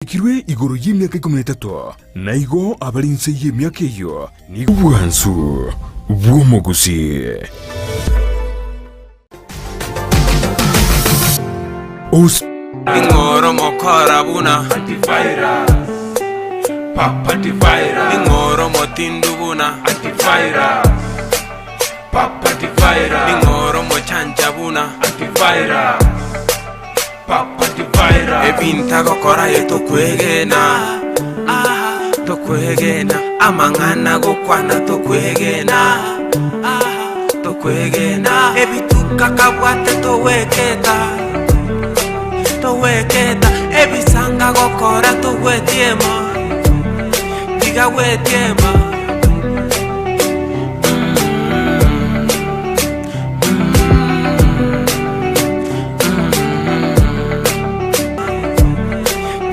Kirwe igoro y'imyaka 13 naigo abarinse y'imyaka iyo ni bwanzu bw'omu Gusii. Ingoro mokora buna Antivirus Antivirus Ingoro motindu buna Antivirus Antivirus Ingoro mochanja buna Antivirus Antivirus Ebinta gokora yeto kwegena tokwegena amangana gokwana tokwegena tokwegena ebituka kabwate toweketa toweketa ebisanga gokora towetiema diga wetiema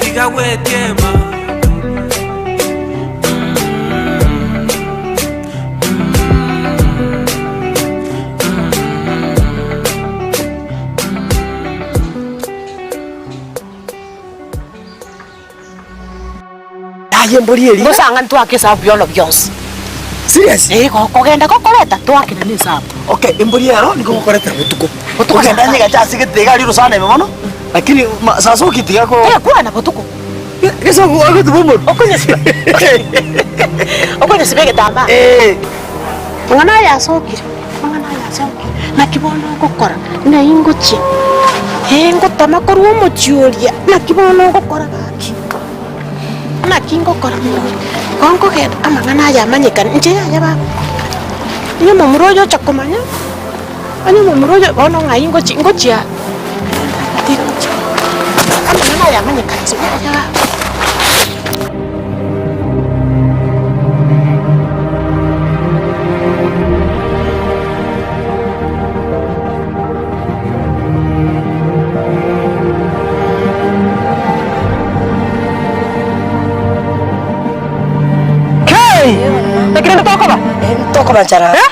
diga wetiema Mborieli musanga twake sabu byolo byose. Serious? Kogenda kokoreta twake ni sabu. Okay, mborielo niko kokoreta butuko. Butuko ndanye gacha sigitega riro sana memono. Lakini sasa ukitiga ko kwa na butuko. Kesa ko tubomo. Okonya sibe. Okonya sibe getamba. Ngana ya sokire. Ngana ya sokire. Na kibono kokora. Na ingochi. Ngotama koruo mochioria. Na kibono kokora gaki. Na kingo kora muri kongo ke amangana ya manyika nje ya ba ni murojo chakomanya ani murojo ono ngai ngochi ya amangana ya manyika nje ya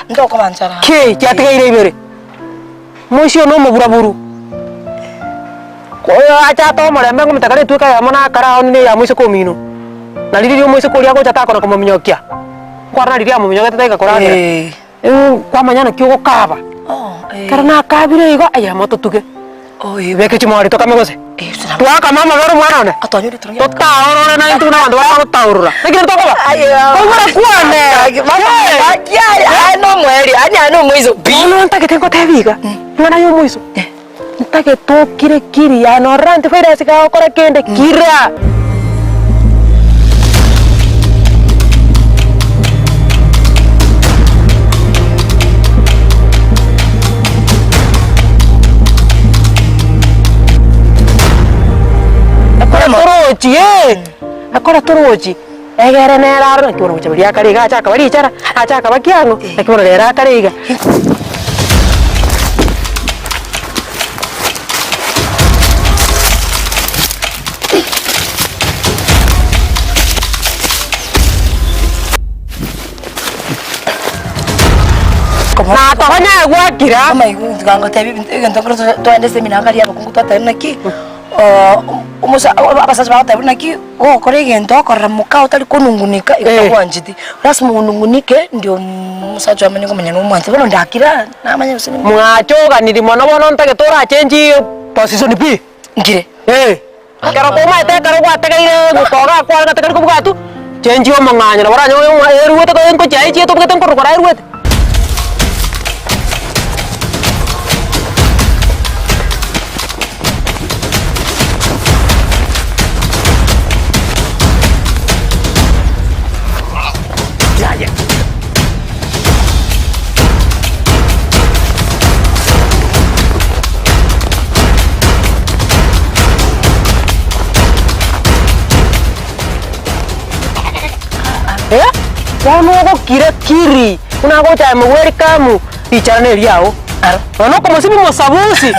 Ndoko manchara. Ke kyatega ire ibere. Moshio no muburaburu. Ko acha to marembe ngumitakare tuka ya mona kara onne ya mwisho komino. Na lili mwisho kolia ko chata kona komominyokia. Kwarna lili amominyoka tata ikakora. Kwa manyana kyo kaba. Karena kabire igo aya moto tuke. Beke chimori to kamegose. Tuaka mama garo mwana ne. Atonyuri turuya. Tota orona na intuna wando wa taurura. Nikira tokoba. Ko kuane. No mweri, ano mwizo bi. No ntake tengo tebiga. Mwana yo mwizo. Ntake to kiri ya no rante fere sika okora kende kira. Akora toroji egere neraro nakibona kuchabulia kariga acha kabari ichara acha kabakiano nakibona lera kariga na tohonya gwakira kama igungango tabi ngentokro toende seminar kali apa kungu tata naki umusa abasaza bawo naki kore gento koramuka utali kunungunika ikwanjiti rasmu unungunike ndio musaza amanye kumenya no mwanzi bono ndakira namanye usini mwachoga nili mwana bono ntake tora change position B ngire karo koma ite karo gwatega ile gutoga kwa gatega ko bwatu change yo manganya bara nyo eruwete ko enko chai chieto bwete ko rukora eruwete Wano kiri unago cha welcome icharane liao no como si mo sabusi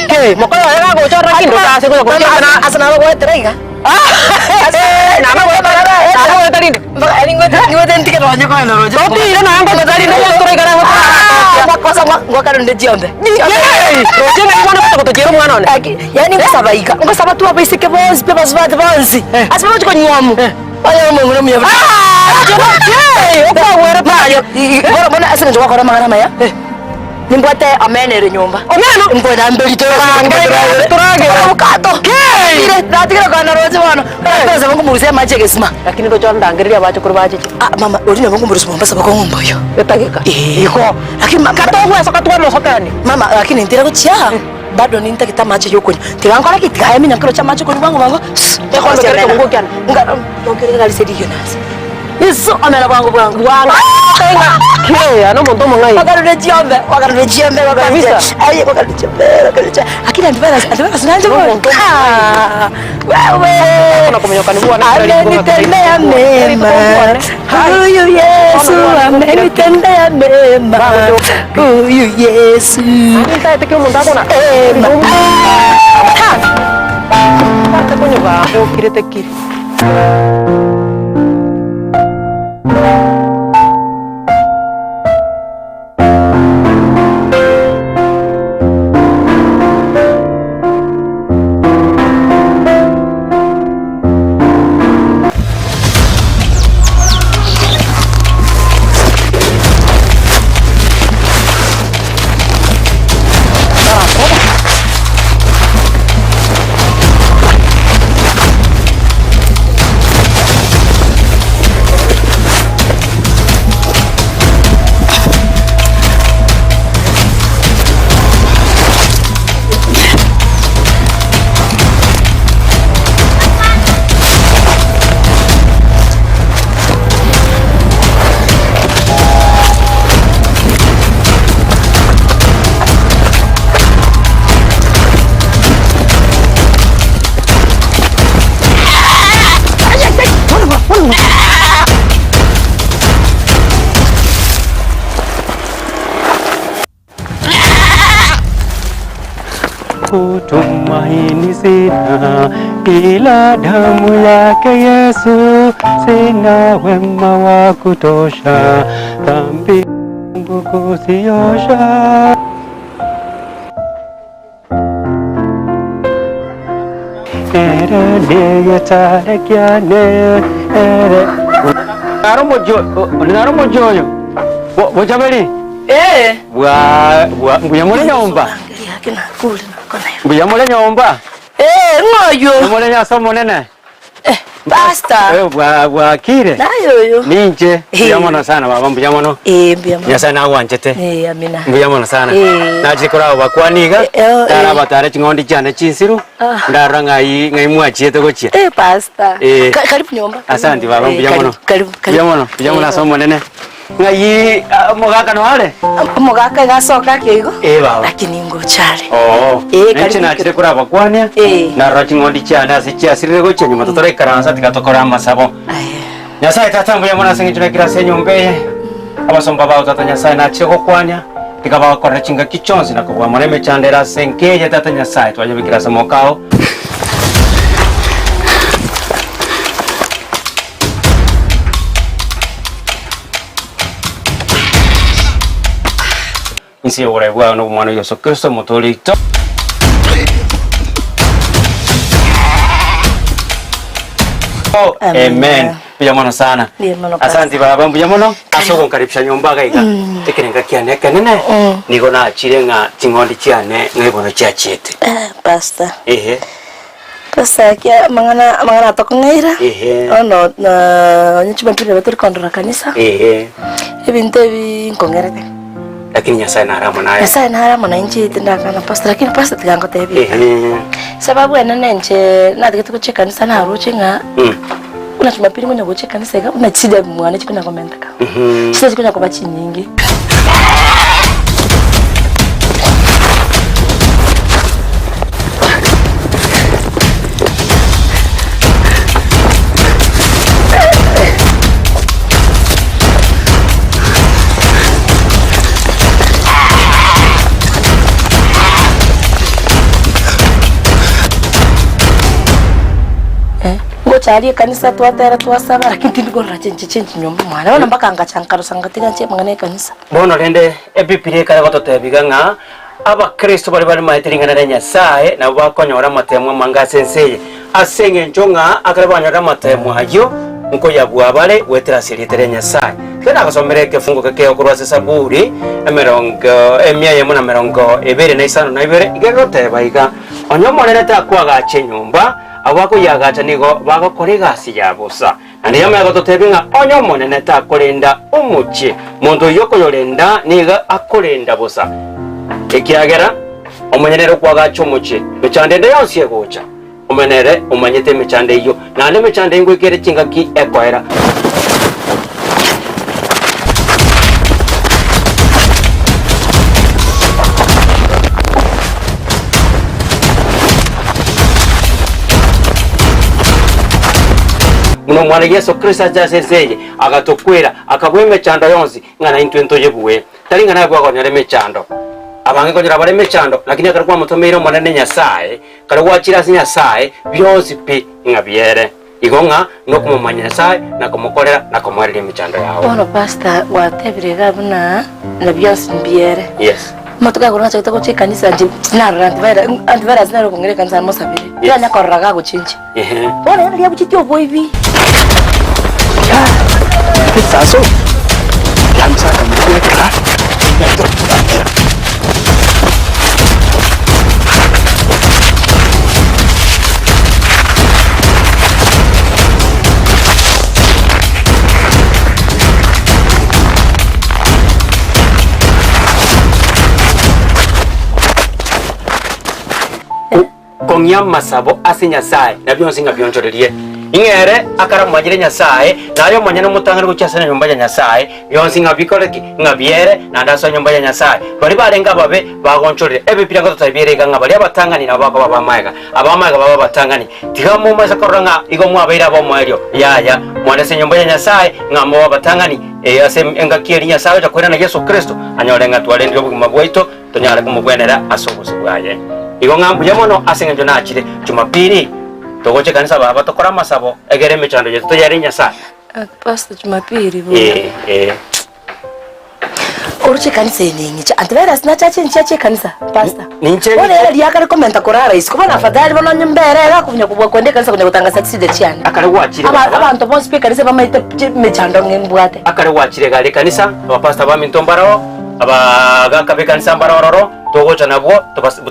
ke mo kala ya go chora kindo ka se ko na asana go terega na ma go terega na go terega ni go tenti ke rojo ko no rojo to ti na ngo terega na go terega Makosa ngwaka nde jiombe. Rojenga mwana kutokutojera mwana one. Yani ngusabaika. Ngusaba tu abisike bonzi pe basvati bonzi. Asibe chiko nyamu. Ayo mungu no muyaba. Okawera payo. Bora bona asina njwa kora mangana maya. Nimbwate amenere nyumba. Omeno mbona mbeli turage. Mukato. Ile ndatikira kana roje bana. Pesa bangu murusia macheke sima. Lakini ndo chwa ndangirira bacho kuri bacho. Mama urine bangu murusia Mombasa bakongombo yo. Yotagika. Iko. Lakini makato wewe sakatwa no sokani. Mama lakini ndira kuchia. Bado ninta kita macho yokonyo. Tirangora kitkaya mina kiro cha macho kuri bangu bangu. Eko ndo kero ngo kyana. Ngara ndokere gali sedi yonas. Yesu amela bangu bangu. Wanga. Kile ano muntu mungai. Wakarude jiombe. Kabisa. Aye wakarude jiombe. Akina Antivirus nanje bongo. Wewe. Kuna kumenyoka ni bwana. Amenitendea mema. Huyu Yesu amenitendea mema. Huyu Yesu. Nita tekyo muntu akona. Ata kunyoka ukirete ki. Kutumaini sina ila damu yake Yesu, sina wema wa kutosha, dhambi yangu kuziosha. Ere ndiye tarekiane ere Naro mojoyo Bochabeli Mbuya mule nyomba Mbuya mule nyomba Ngoyo Mule nyaso monene Basta Kire Nayo Ninje Mbuyamono sana baba mbuyamono Mbuyamono Nyasa na wanchete amina Mbuyamono sana Nachikora wakwaniga Tara batare chingondi chane chinsiru Ndaranga ngai muachie to gochia Basta Karibu nyomba Asante baba mbuyamono Karibu Mbuyamono aso monene Ngai mogaka no ale Mogaka gasoka kego baba lakini ngochare Neche nachire kura bakwania na rachingondi chane asichia sirire gochia nyuma totore karansa tikatokora masabo Nyasaye tata mbuyamono asingituna kira senyombe Abasomba bao tata Nyasaye nachire gokwanya tikaba korra chinga kichonsi na kubwa moneme chandera senkeje tata Nyasaye twaje bikira samokao Nisi ore bwa no mwana Yesu Kristo mutolito Amen. Mbuyamono sana. Asante baba mbuyamono. Asoko nkaribisha nyomba gaiga. Tekenga kiane kanene. Niko na chirenga tingondi chiane ngaibono chia chete. Basta Pasa kia mangana tokungaira ono na nyichuma pile baturi kondora kanisa ebinte binkongerete lakini Nyasaye naramo naye Nyasaye naramo na nchi tindakana pastor lakini pastor tigango tebi sababu enene nche natige tukuche kanisa na haruche nga una chuma pili ngonya kuche kanisa ga una chida mwana chikuna komenta ka chida chikuna kwa bachi nyingi tutalie kanisa tuatera tuasaba lakini tindigora chenche nyomba mwana wana mpaka angachankaro sangatina nche mangane kanisa bono rende ebipire kare gototebiga nga abakristo bari bari mahitiringana na Nyasaye na bakonyora matemo mangasenseye asenge njonga akarabanyora matemo ayo nko yabwa bare wetera siritere Nyasaye kena akasomere kefungo keke okurwase saburi emerongo emyaye muna merongo ebere na isano na ibere igerote baiga onyomonere ta kwaga chenyumba abako yagacha nigo bagokore gasi yabusa andi yama gototebinga onyomonene ta kolenda umuchi muntu yoko yorenda niga akolenda busa ekiagera omenere kwaga chumuchi mechande nde yonse gocha omenere omanyete mechande iyo nande mechande ingwe kere chingaki ekoera muno mwana Yesu Kristo ajasezeye agatokwera akabweme chando yonsi ngana intwento yebuwe talinga naye bwako nyare mechando abange konyera bare mechando lakini akarikuwa mutomero monene Nyasaye karikuwa chira Nyasaye byonsi pe ngabiere igonga no kumumanya Nyasaye na kumukorera na kumwarira mechando yawe ono pastor watebirega buna na byonsi mbiere yes matuka gona cha kitoko kanisa nje na antivirus na kongere kanisa mosabire yana koraga guchinje bona yana yabuchiti obo hivi Saso kanisa kamweka kongya masabo ase Nyasaye na byonsi nga byonjorerie ingere akara mwagire Nyasaye nayo mwanyana mutangana gucyasana nyumba ya Nyasaye byonsi nga bikoreki nga biere na ndaso nyumba ya Nyasaye bari barenga babe bagonchorere ebipira ngo tutabirega nga bari abatangani na bako abamaga baba batangani tiga mu maza koranga igo mwabeira abo mweryo yaya mwandese nyumba ya Nyasaye nga mo batangani ase engakieri Nyasaye ja kwera na Yesu Kristo anyorenga twalendyo buguma bwaito tonyale kumugwenera asoboze bwaye igo ngambu yamono asenga njo nakire Jumapili togoche kanisa baba tokora masabo egere mechando yetu to yari Nyasaye pastor Jumapili bo Oruche kanisa ningi cha Antivirus na chache nchache kanisa pastor ninche wale yali yakari komenta korara isi kubona afadhali bana nyumberera kunya kubwa kwende kanisa kunya gutanga succeed cyane akare wachire abantu bo speaker kanisa bamaite mechando ngembwate akare wachire gale kanisa aba pastor ba mintombaro aba gakabe kanisa mbarororo togocha nabwo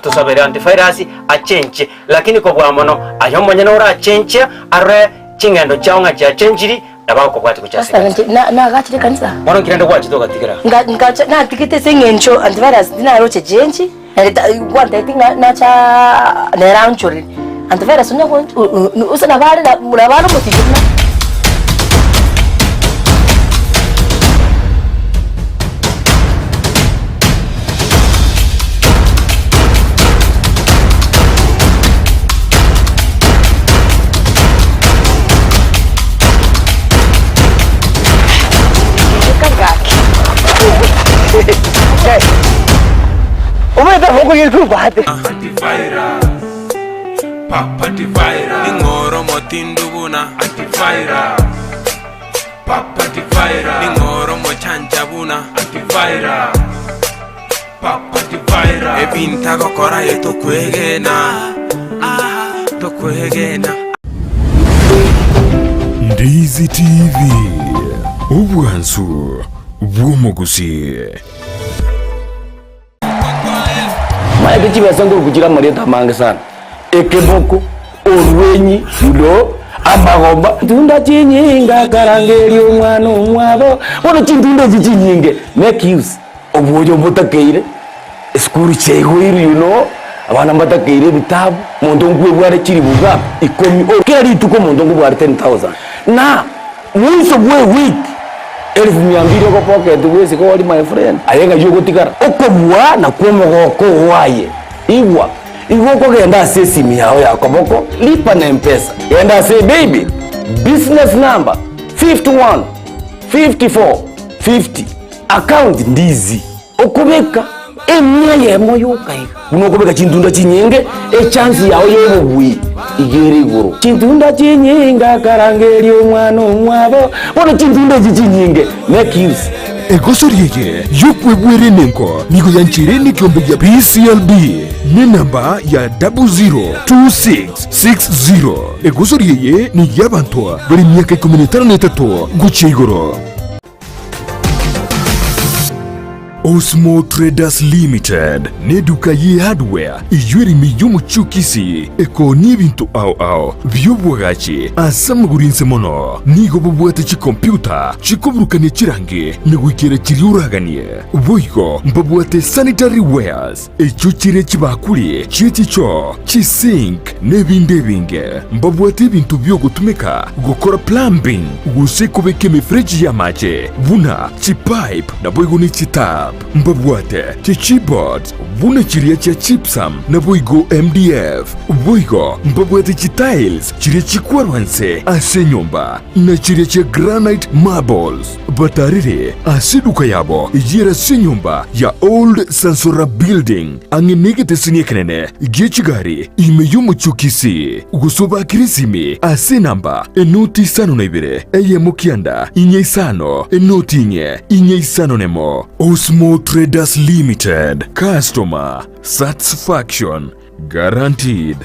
tusabere Antivirus achenche lakini ko bwamono ayo monyene ora achenche are chingendo chaunga cha chenjiri nabako kwati kuchasa na gachire kanisa mono kirenda kwachi to gatikira ngacha na tikete sengencho Antivirus dina roche jenchi na kwanda tinga na cha neranchori Antivirus unya usana bale na murabano mutijuna umeta huko yetu bahati Antivirus Papa Antivirus Ingoro motinduguna Antivirus Papa Antivirus Ingoro mochanjabuna Antivirus Papa Antivirus Ebinta gokora yeto kwegena to kwegena Ndizi TV Obwansu bw'omugusi maya kichi basanga kugira mareta mange sana ekeboko orwenyi ndo amagomba tunda chinyinga karangeri omwana omwabo bono chintunda chinyinge make use obuyo botakeire skuru chegwiru abana mbatakeire bitabu muntu ngwe bware chiri buga ikomi okeri tuko muntu ngwe bware 10,000 na mwiso gwe week 1200 ko pocket wese ko wali my friend ayenga yugo tikara okobwa na kwomogoko waye igwa ko genda sesimi yao yakoboko lipa na mpesa yenda say baby business number 51 54 50 account Ndizi okubeka emya yemo yokai unokobeka chintunda chinyenge chance yawo yobugwi igere iguru chintunda chinyinga karangeri omwana omwabo bono chintunda chinyinge make use egosorieye yokwebwere nenko nigo yanchire ni kiombe ya PCLB ni namba ya 002660 egosorieye ni yabantu bari myaka 13 gucha igoro. Osmo Traders Limited ne duka ye hardware iyuri miyumu chukisi eko ni bintu au byobwagachi asamagurinse mono nigo bubwate chi computer chikobrukane chirange negwikere chiriuraganie boigo mbabwate sanitary wares echuchire chibakuri chichicho chisink nebinde binge mbabwate bintu byo gutumika gukora plumbing gusekobeke mifreji ya mache buna chipipe na boigo ni chitap mbabwate chichibot buna chiria cha chipsam na boigo MDF boigo mbabwate chitiles chiria chikwarwanse ase nyumba na chiria cha granite marbles batarire asiduka yabo yera se nyumba ya old Sansora building angenegete sinyekenene gechigari imeyumu chukisi gusoba kirisimi ase namba enoti sano na ibire eye mukianda inye isano enoti inye isano nemo. Osmo Traders Limited, customer satisfaction guaranteed.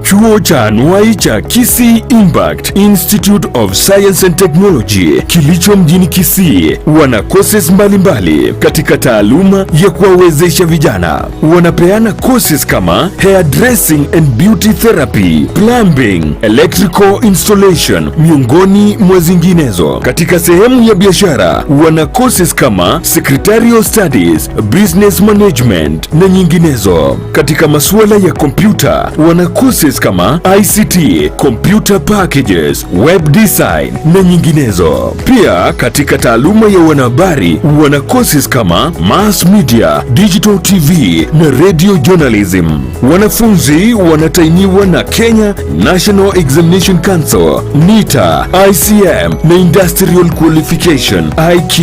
Chuo cha anuai cha Kisii Impact Institute of Science and Technology kilicho mjini Kisii wana courses mbalimbali katika taaluma ya kuwawezesha vijana. Wanapeana courses kama hairdressing and beauty therapy, plumbing, electrical installation miongoni mwa zinginezo. Katika sehemu ya biashara wana courses kama secretarial studies, business management na nyinginezo. Katika masuala ya kompyuta wana courses kama ICT, computer packages, web design na nyinginezo. Pia katika taaluma ya wanahabari wana courses kama mass media, digital TV na radio journalism. Wanafunzi wanatainiwa na Kenya National Examination Council, NITA, ICM na Industrial Qualification IQ.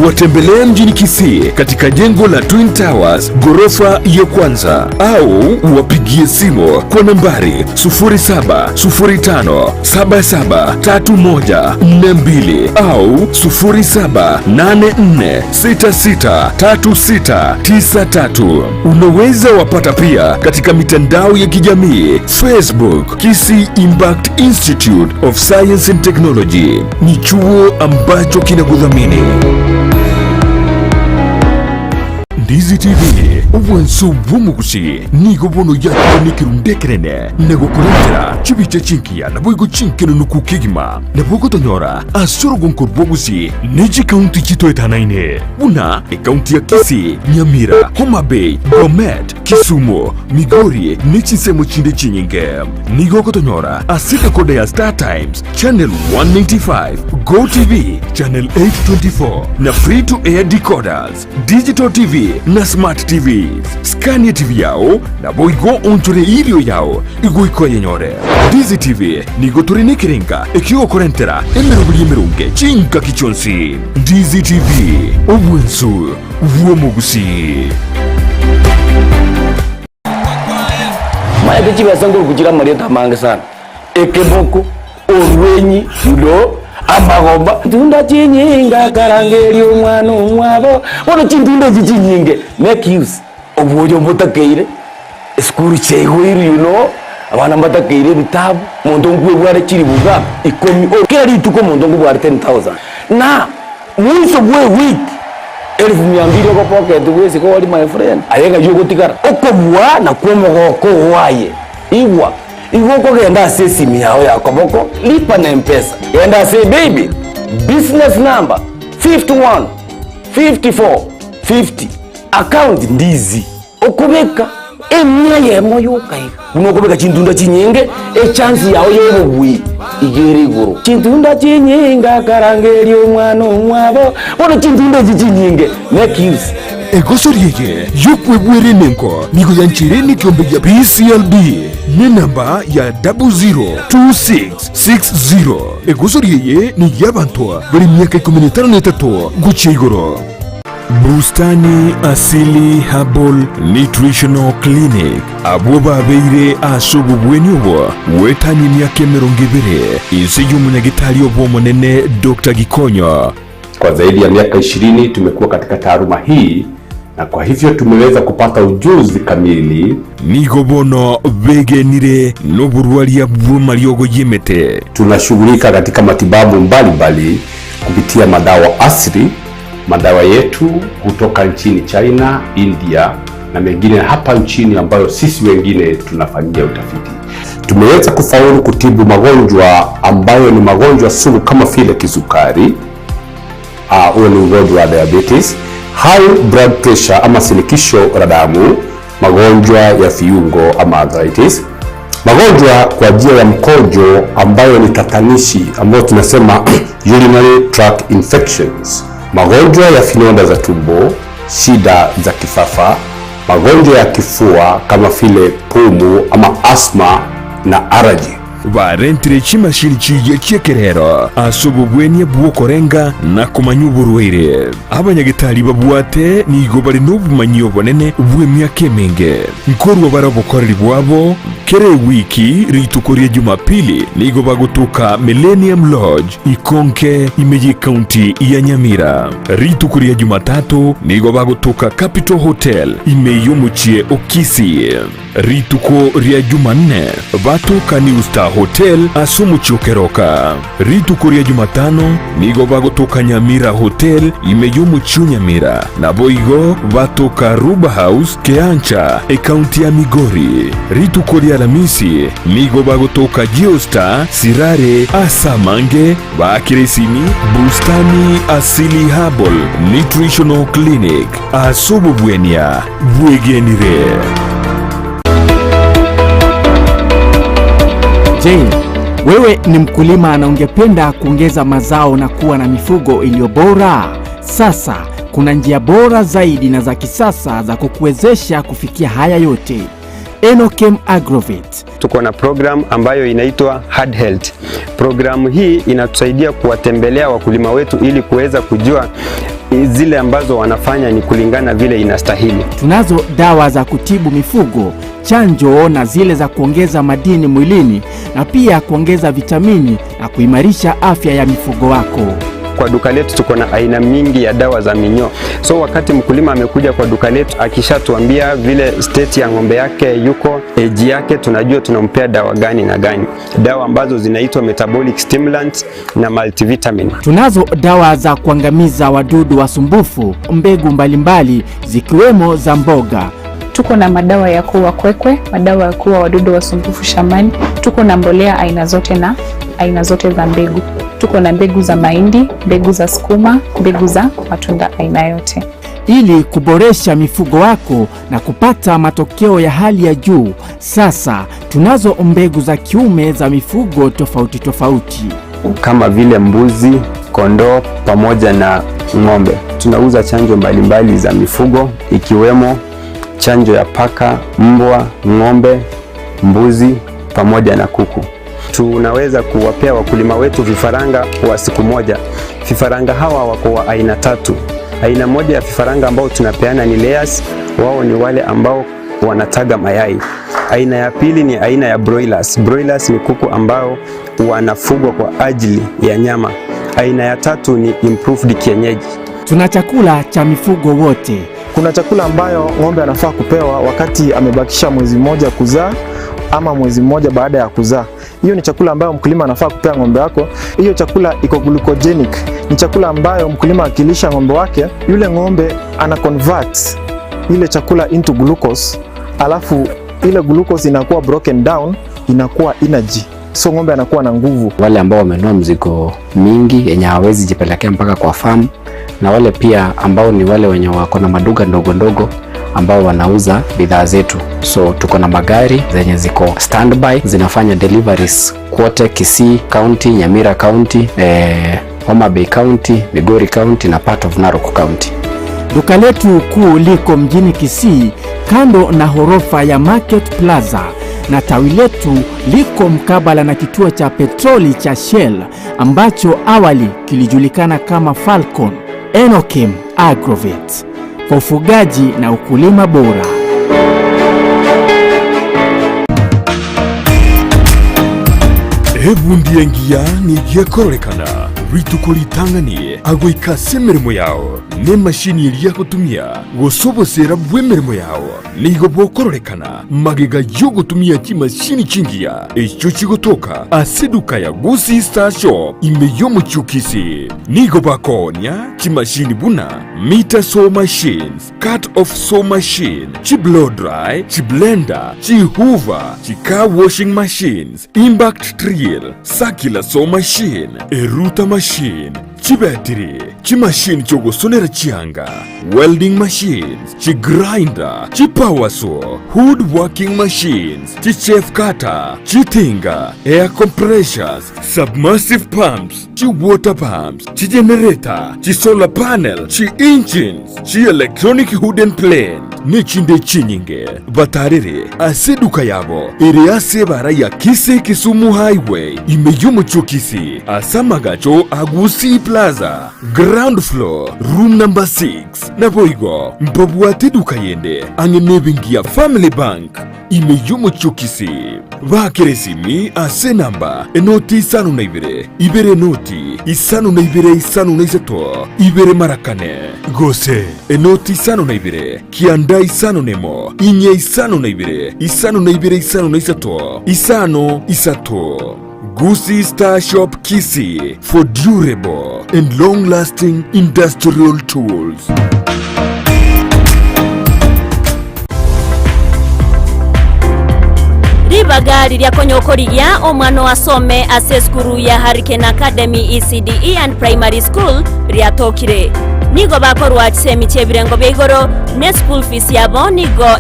Watembelee mjini Kisii katika jengo la Twin Towers ghorofa ya kwanza au wapigie simu kwa nambari 0705773142 au 0784663693. Unaweza wapata pia katika mitandao ya kijamii Facebook Kisii Impact Institute of Science and Technology. Ni chuo ambacho kinakudhamini. Ndizi TV ubwansu bw'umugusi nigo bono yako nikirundekerene nego kurentera chibiche chinkia na boigo chinkeno nukukigima na bogo tonyora asoro gonko bwogusi neji kaunti chito etanaine buna kaunti ya Kisii, Nyamira, Homa Bay, Bomet, Kisumu, Migori nichisemo chinde chinyinge nigo kotonyora asika kode ya Star Times channel 195, Go TV channel 824 na free to air decoders, digital TV na smart TVs. Scania TV yao na boigo ontore ilio yao igoiko yenyore. Ndizi TV nigo turine kirenga ekio korentera emerunge chinka kichonsi. Ndizi TV obwensu vuomugusi. maya kichibesa ngo kugira mareta mange sana ekeboko orwenyi ndo amagomba tunda chinyinga karangeri omwana omwabo bono chintunda chinyinge make use obujo mutakeire skuru chegwiru abana mbatakeire bitabu muntu ngwe bware chiri buga ikomi okeri tuko muntu ngwe bware 10,000 na mwiso bwe week 1200 ko pocket wese ko wali my friend ayenga yugo tikara okobwa na kwomo ko waye igwa ko genda sesi miao ya koboko lipa na mpesa genda say baby business number 51 54 50 account Ndizi okubeka emya yemo yokai unokubeka chintunda chinyenge chance yawo yobugwi igere iguru chintunda chinyinga karangeri omwana omwabo bono chintunda chinyinge make use egosoriege yokwebwere nenko nigo yanchireni kiombe ya PCLB ni namba ya 002660 egosoriege ni yabantoa bari miaka 13 guchia igoro. Bustani Asili Herbal Nutritional Clinic abo babeire asubu bwenyobo wetani myaka 20 ise y'umunyagitari obomonene Dr. Gikonyo. Kwa zaidi ya miaka 20 tumekuwa katika taaluma hii, na kwa hivyo tumeweza kupata ujuzi kamili. Nigobono begenire n'oburwaria bw'amariogo yemete. Tunashughulika katika matibabu mbalimbali kupitia madawa asili. Madawa yetu kutoka nchini China, India na mengine hapa nchini ambayo sisi wengine tunafanyia utafiti. Tumeweza kufaulu kutibu magonjwa ambayo ni magonjwa sugu kama vile kisukari, huo ni ugonjwa wa diabetes, high blood pressure ama shinikizo la damu, magonjwa ya viungo ama arthritis, magonjwa kwa njia ya mkojo ambayo ni tatanishi ambayo tunasema urinary tract infections, magonjwa ya vidonda za tumbo, shida za kifafa, magonjwa ya kifua kama vile pumu ama asthma na allergy. Barentire chimashini chiye kyekerero asubu bwenya bwokorenga na kumanyuburwire abanyagitari babuate nigo bari n'obumanyi obonene bw'emyaka emenge nkorwa barabokoreri bwabo kere wiki ritukorie Jumapili nigo bagutuka Millennium Lodge Ikonke Imeji County ya Nyamira. Ritukorie Jumatatu nigo bagutuka Capital Hotel Imeyumuchie Kisii. Rituko ria Jumanne batuka New Star Hotel Asumu Chokeroka. Rituko ria Jumatano nigo bagutuka Nyamira Hotel Imeyumuchie Nyamira na boigo batuka Ruba House Keancha County ya Migori. Rituko ria Alhamisi nigo bagutuka Geostar Sirare Asamange bakiresimi Bustani Asili Herbal Nutritional Clinic asubu bwenya bwegenire. Je, wewe ni mkulima na ungependa kuongeza mazao na kuwa na mifugo iliyo bora? Sasa kuna njia bora zaidi na za kisasa za kukuwezesha kufikia haya yote. Enochem Agrovet. Tuko na program ambayo inaitwa Hard Health. Programu hii inatusaidia kuwatembelea wakulima wetu ili kuweza kujua zile ambazo wanafanya ni kulingana vile inastahili. Tunazo dawa za kutibu mifugo, chanjo na zile za kuongeza madini mwilini na pia kuongeza vitamini na kuimarisha afya ya mifugo wako. Kwa duka letu tuko na aina mingi ya dawa za minyoo. So wakati mkulima amekuja kwa duka letu akishatuambia vile state ya ng'ombe yake yuko, age yake, tunajua tunampea dawa gani na gani. Dawa ambazo zinaitwa metabolic stimulants na multivitamin. Tunazo dawa za kuangamiza wadudu wasumbufu, mbegu mbalimbali zikiwemo za mboga. Tuko na madawa ya kuua kwekwe, madawa ya kuua wadudu wasumbufu shambani. Tuko na mbolea aina zote na aina zote za mbegu. Tuko na mbegu za mahindi, mbegu za sukuma, mbegu za matunda aina yote. Ili kuboresha mifugo wako na kupata matokeo ya hali ya juu, sasa tunazo mbegu za kiume za mifugo tofauti tofauti. Kama vile mbuzi, kondoo pamoja na ng'ombe. Tunauza chanjo mbalimbali za mifugo ikiwemo chanjo ya paka, mbwa, ng'ombe, mbuzi pamoja na kuku. Tunaweza kuwapea wakulima wetu vifaranga wa siku moja. Vifaranga hawa wako wa aina tatu. Aina moja ya vifaranga ambao tunapeana ni layers, wao ni wale ambao wanataga mayai. Aina ya pili ni aina ya broilers. Broilers ni kuku ambao wanafugwa kwa ajili ya nyama. Aina ya tatu ni improved kienyeji. Tuna chakula cha mifugo wote. Kuna chakula ambayo ng'ombe anafaa kupewa wakati amebakisha mwezi mmoja kuzaa ama mwezi mmoja baada ya kuzaa. Hiyo ni chakula ambayo mkulima anafaa kupea ng'ombe wako. Hiyo chakula iko glucogenic. Ni chakula ambayo mkulima akilisha ng'ombe wake, yule ng'ombe ana convert ile chakula into glucose, alafu ile glucose inakuwa broken down, inakuwa energy. So ng'ombe anakuwa na nguvu. Wale ambao wamenunua mzigo mingi yenye hawezi jipelekea mpaka kwa farm, na wale pia ambao ni wale wenye wako na maduka ndogo ndogo ambao wanauza bidhaa zetu. So tuko na magari zenye ziko standby zinafanya deliveries kote Kisii County, Nyamira County, Homa Bay County, Migori County na part of Narok County. Duka letu kuu liko mjini Kisii, kando na ghorofa ya Market Plaza, na tawi letu liko mkabala na kituo cha petroli cha Shell ambacho awali kilijulikana kama Falcon Enokim Agrovet, kwa ufugaji na ukulima bora. Ebu ndiengia nigiekorekana ritukulitanganie agwikase mirimo yao ne mashini iria gutumia gusobosera bwe mirimo yao nigo bokororekana magega yo gutumia kimashini chingia echo chigotoka aseduka ya Gusii Star Shop imeyo muchukisi nigo bakonya kimashini buna meter saw machines, cut off saw machine, chi blow dry, chi blender, chi hoover, chi car washing machines, impact drill, circular saw machine, eruta machine, chi battery, chi machine chogosonera chianga, welding machines, chi grinder, chi power saw, wood working machines, chi chef cutter, chi tinga, air compressors, submersive pumps, chi water pumps, chi generator, chi solar panel, chi engines, chi electronic hood and plane, nechinde chinyinge batarire aseduka yabo iri asebara ya Kisii Kisumu Highway imeyo Kisii asamagacho Gusii Plaza ground floor room number 6 naboigo mpobwate duka yende angenebingia Family Bank imeyo Kisii bakeresimi ase namba enoti isano na ibere noti isano na isato ibere marakane gose enoti isano na kianda isano nemo inye isano na isano na isato Gusii Star Shop Kisii for durable and long-lasting industrial tools. Ribagari lya konyokorigia omwana wasome ase skuru ya Hurricane Academy ECDE and Primary School ryatokire nigo bakorwa chisemi chebirengo beigoro ne school fees yabo nigo